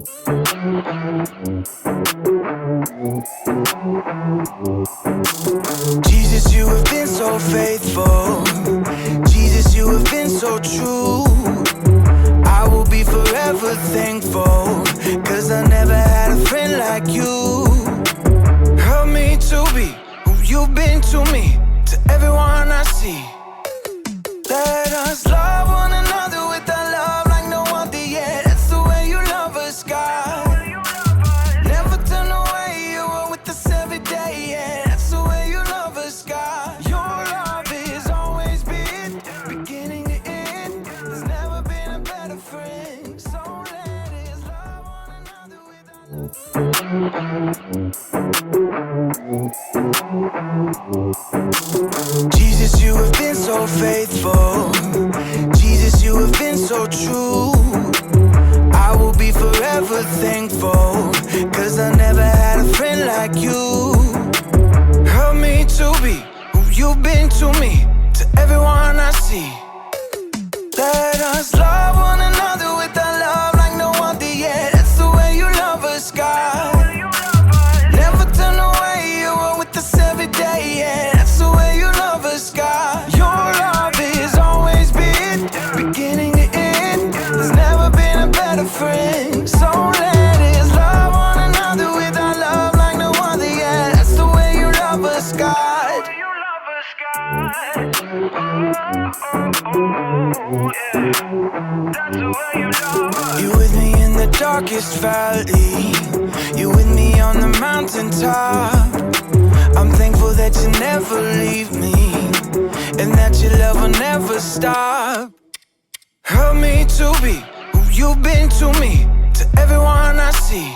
Jesus, you have been so faithful. Jesus, you have been so true. I will be forever thankful, 'cause I never had a friend like you. Help me to be who you've been to me, to everyone I see. Let us love one another with that love like no other yet. That's the way you love us, God. Never turn away, you are with us every day, yeah. That's the way you love us, God. Your love is always been beginning to end. There's never been a better friend. So let us love one another Jesus, you have been so faithful. Jesus, you have been so true. I will be forever thankful, 'cause I never had a friend like you. Help me to be who you've been to me, to everyone I see. Let us love one another with that love like no other yet. That's the way you love us, God. Never turn away, you are with us every day, yeah. That's the way you love us, God. Your love is always been beginning to end. There's never been a better friend. So let us love one another with our love like no other, yeah. That's the way you love us, God. You with me in the darkest valley. You with me on the mountaintop. I'm thankful that you never leave me, and that your love will never stop. Help me to be who you've been to me, to everyone I see.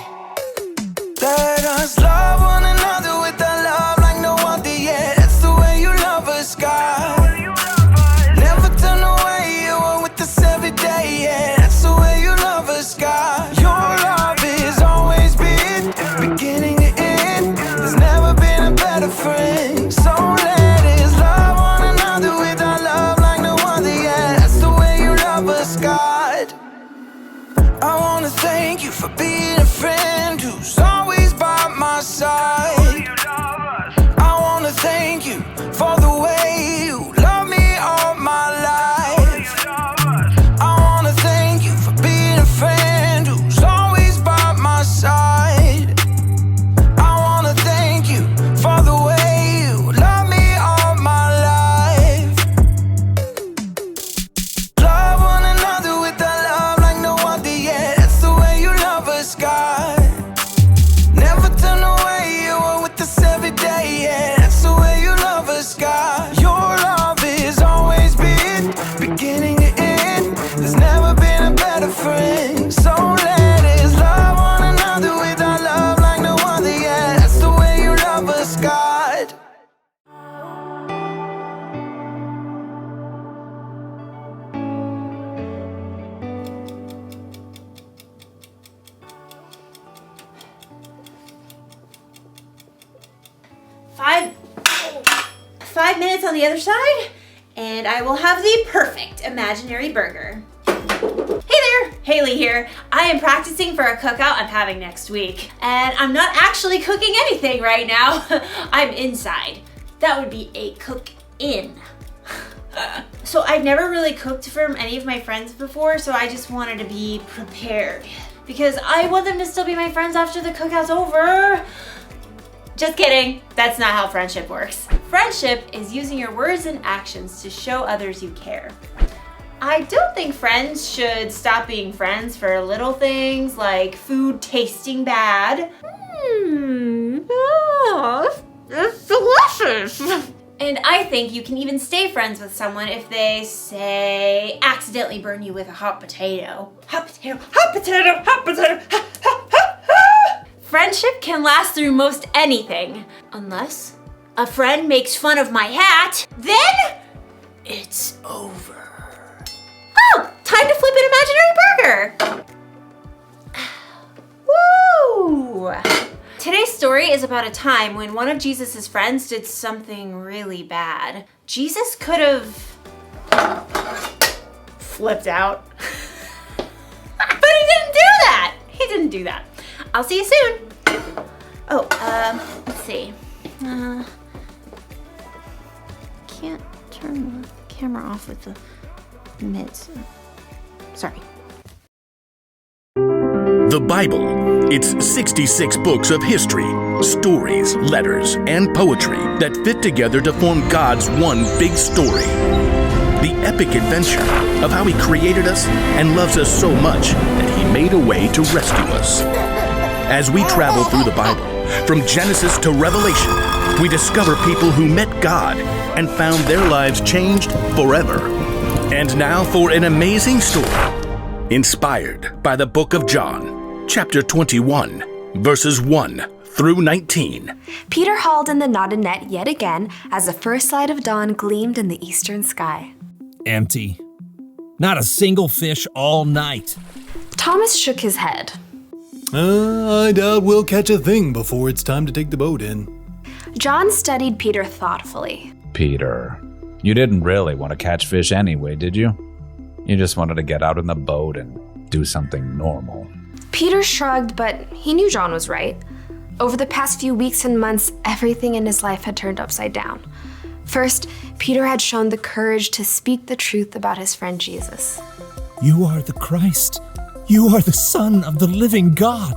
Let us love one another with that love like no other yet. That's the way you love us, God. Never turn away, you are with us every day, yeah. That's the way you love us, God. Your love is always been beginning to end. There's never been a better friend. So let us love one another with our love like no other, yeah. That's the way you love us, God. I wanna thank you for being a friend who's always by my side. I wanna thank you for the way you love me all my life. I wanna thank you for being a friend who's always by my side. I wanna thank you for the way you love me all my life. Love one another with that love like no other, yeah. That's the way you love us, God. Never turn away, you are with us every day, yeah. That's the way you love us, God. Your love is always been beginning to end. There's never been a better friend. So let us love one another with our love like no other, yeah. That's the way you love us, God. Five minutes on the other side, and I will have the perfect imaginary burger. Hey there, Haley here. I am practicing for a cookout I'm having next week, and I'm not actually cooking anything right now. I'm inside. That would be a cook-in. So I've never really cooked for any of my friends before, so I just wanted to be prepared, because I want them to still be my friends after the cookout's over. Just kidding, that's not how friendship works. Friendship is using your words and actions to show others you care. I don't think friends should stop being friends for little things like food tasting bad. It's delicious. And I think you can even stay friends with someone if they, say, accidentally burn you with a hot potato. Hot potato, hot potato, hot potato, ha, ha, ha, ha. Friendship can last through most anything, unless a friend makes fun of my hat, then it's over. Oh, time to flip an imaginary burger. Woo! Today's story is about a time when one of Jesus' friends did something really bad. Jesus could have flipped out. But he didn't do that. He didn't and do that. I'll see you soon. Oh, let's see. Can't turn the camera off with the mids. Sorry. The Bible. It's 66 books of history, stories, letters, and poetry that fit together to form God's one big story. The epic adventure of how He created us and loves us so much that He made a way to rescue us. As we travel through the Bible, from Genesis to Revelation, we discover people who met God and found their lives changed forever. And now for an amazing story, inspired by the book of John, chapter 21, verses 1 through 19. Peter hauled in the knotted net yet again as the first light of dawn gleamed in the eastern sky. Empty. Not a single fish all night. Thomas shook his head. I doubt we'll catch a thing before it's time to take the boat in. John studied Peter thoughtfully. Peter, you didn't really want to catch fish anyway, did you? You just wanted to get out in the boat and do something normal. Peter shrugged, but he knew John was right. Over the past few weeks and months, everything in his life had turned upside down. First, Peter had shown the courage to speak the truth about his friend Jesus. You are the Christ. You are the Son of the living God.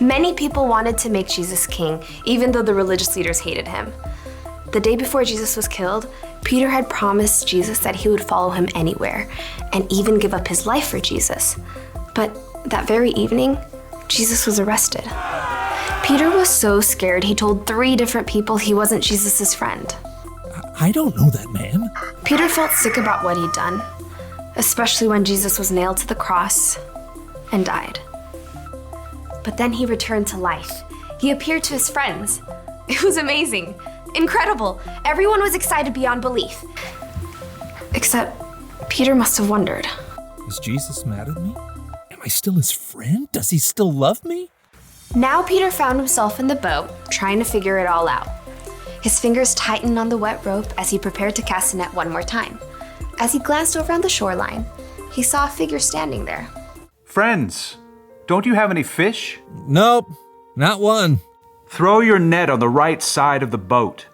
Many people wanted to make Jesus king, even though the religious leaders hated him. The day before Jesus was killed, Peter had promised Jesus that he would follow him anywhere, and even give up his life for Jesus. But that very evening, Jesus was arrested. Peter was so scared he told 3 different people he wasn't Jesus' friend. I don't know that man. Peter felt sick about what he'd done, especially when Jesus was nailed to the cross and died. But then he returned to life. He appeared to his friends. It was amazing, incredible. Everyone was excited beyond belief. Except Peter must have wondered. Is Jesus mad at me? Am I still his friend? Does he still love me? Now Peter found himself in the boat, trying to figure it all out. His fingers tightened on the wet rope as he prepared to cast the net one more time. As he glanced over on the shoreline, he saw a figure standing there. Friends, don't you have any fish? Nope, not one. Throw your net on the right side of the boat.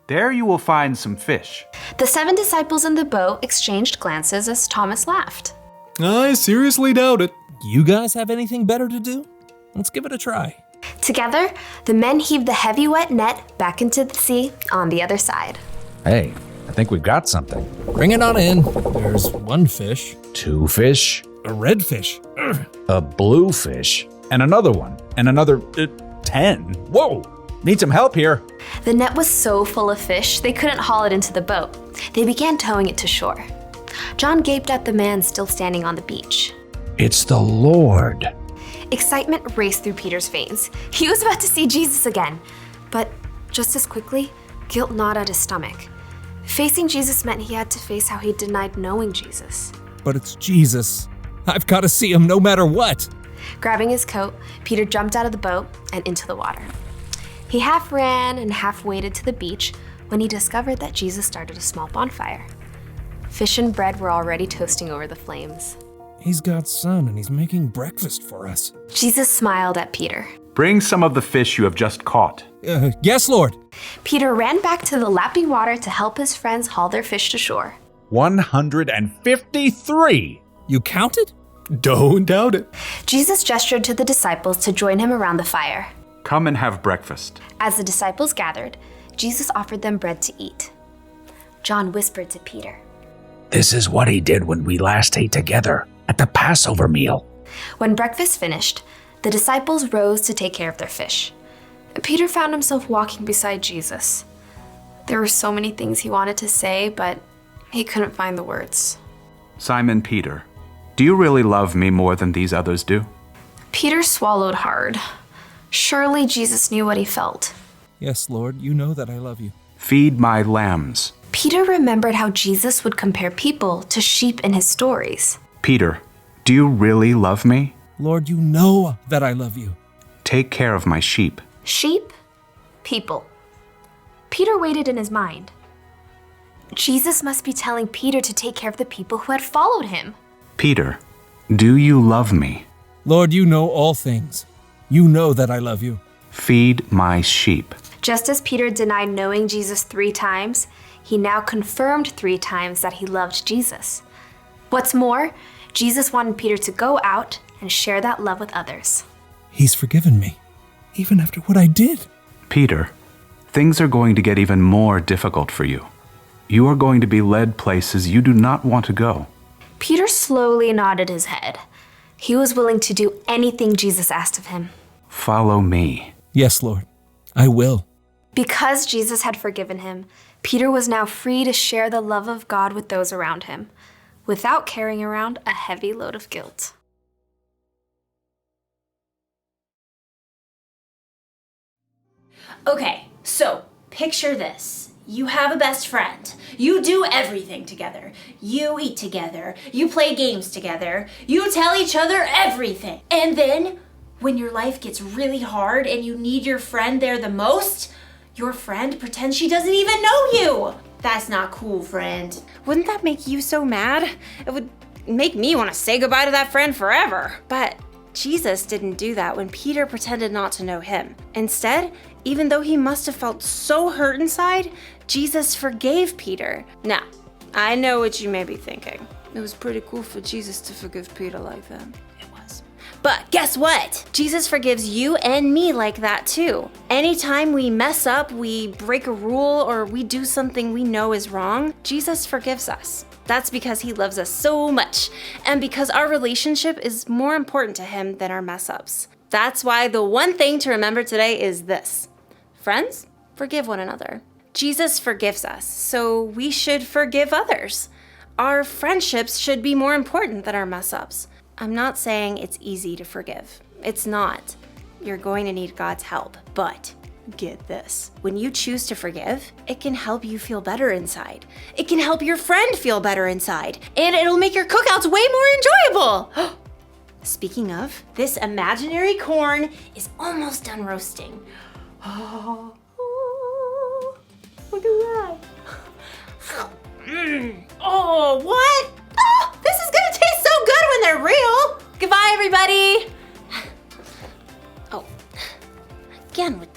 There you will find some fish. The 7 disciples in the boat exchanged glances as Thomas laughed. I seriously doubt it. You guys have anything better to do? Let's give it a try. Together, the men heaved the heavy wet net back into the sea on the other side. Hey, I think we've got something. Bring it on in. There's 1 fish. 2 fish, A red fish. Ugh. a blue fish, and another one, and another 10. Whoa! Need some help here. The net was so full of fish, they couldn't haul it into the boat. They began towing it to shore. John gaped at the man still standing on the beach. It's the Lord. Excitement raced through Peter's veins. He was about to see Jesus again. But just as quickly, guilt gnawed at his stomach. Facing Jesus meant he had to face how he denied knowing Jesus. But it's Jesus. I've got to see him no matter what. Grabbing his coat, Peter jumped out of the boat and into the water. He half ran and half waded to the beach when he discovered that Jesus started a small bonfire. Fish and bread were already toasting over the flames. He's God's son and he's making breakfast for us. Jesus smiled at Peter. Bring some of the fish you have just caught. Yes, Lord. Peter ran back to the lapping water to help his friends haul their fish to shore. 153. You counted? Don't doubt it. Jesus gestured to the disciples to join him around the fire. Come and have breakfast. As the disciples gathered, Jesus offered them bread to eat. John whispered to Peter. This is what he did when we last ate together at the Passover meal. When breakfast finished, the disciples rose to take care of their fish. Peter found himself walking beside Jesus. There were so many things he wanted to say, but he couldn't find the words. Simon Peter, do you really love me more than these others do? Peter swallowed hard. Surely Jesus knew what he felt. Yes, Lord, you know that I love you. Feed my lambs. Peter remembered how Jesus would compare people to sheep in his stories. Peter, do you really love me? Lord, you know that I love you. Take care of my sheep. Sheep? People. Peter waited in his mind. Jesus must be telling Peter to take care of the people who had followed him. Peter, do you love me? Lord, you know all things. You know that I love you. Feed my sheep. Just as Peter denied knowing Jesus 3 times, he now confirmed 3 times that he loved Jesus. What's more, Jesus wanted Peter to go out and share that love with others. He's forgiven me, even after what I did. Peter, things are going to get even more difficult for you. You are going to be led places you do not want to go. Peter slowly nodded his head. He was willing to do anything Jesus asked of him. Follow me. Yes, Lord, I will. Because Jesus had forgiven him, Peter was now free to share the love of God with those around him, without carrying around a heavy load of guilt. Okay, so picture this. You have a best friend. You do everything together. You eat together. You play games together. You tell each other everything. And then, when your life gets really hard and you need your friend there the most, your friend pretends she doesn't even know you. That's not cool, friend. Wouldn't that make you so mad? It would make me want to say goodbye to that friend forever. But Jesus didn't do that when Peter pretended not to know him. Instead, even though he must have felt so hurt inside, Jesus forgave Peter. Now, I know what you may be thinking. It was pretty cool for Jesus to forgive Peter like that. It was. But guess what? Jesus forgives you and me like that too. Anytime we mess up, we break a rule, or we do something we know is wrong, Jesus forgives us. That's because he loves us so much, and because our relationship is more important to him than our mess ups. That's why the one thing to remember today is this. Friends, forgive one another. Jesus forgives us, so we should forgive others. Our friendships should be more important than our mess ups. I'm not saying it's easy to forgive. It's not. You're going to need God's help, but get this. When you choose to forgive, it can help you feel better inside. It can help your friend feel better inside, and it'll make your cookouts way more enjoyable. Speaking of, this imaginary corn is almost done roasting. Oh, look at that. Oh, what? Oh, this is gonna taste so good when they're real. Goodbye, everybody. Oh, again with